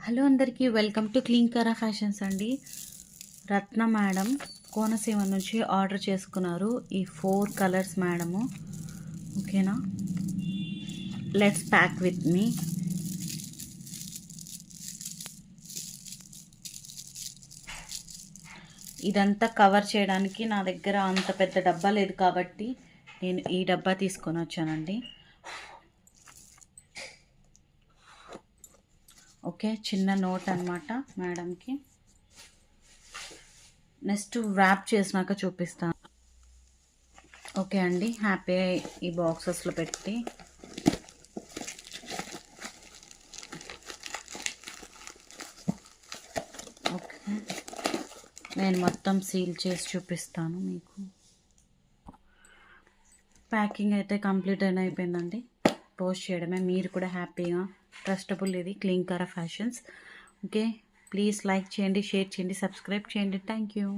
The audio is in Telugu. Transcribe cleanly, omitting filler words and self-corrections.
హలో అందరికీ వెల్కమ్ టు క్లీన్కరా ఫ్యాషన్స్ అండి. రత్న మేడం కోనసీమ నుంచి ఆర్డర్ చేసుకున్నారు ఈ 4 కలర్స్ మేడము. ఓకేనా, లెట్స్ ప్యాక్ విత్ మీ. ఇదంతా కవర్ చేయడానికి నా దగ్గర అంత పెద్ద డబ్బా లేదు కాబట్టి నేను ఈ డబ్బా తీసుకొని వచ్చానండి. ఓకే, చిన్న నోట్ అనమాట మేడంకి. నెక్స్ట్ ర్యాప్ చేసినాక చూపిస్తాను. ఓకే అండి, హ్యాపీగా ఈ బాక్సెస్లో పెట్టి ఓకే నేను మొత్తం సీల్ చేసి చూపిస్తాను మీకు. ప్యాకింగ్ అయితే కంప్లీట్ అయిపోయిందండి. పోస్ట్ చేయడమే. మీరు కూడా హ్యాపీగా, ట్రస్టబుల్ ఇది క్లీన్కరా ఫ్యాషన్స్. ఓకే, ప్లీజ్ లైక్ చేయండి, షేర్ చేయండి, సబ్స్క్రైబ్ చేయండి. Thank you.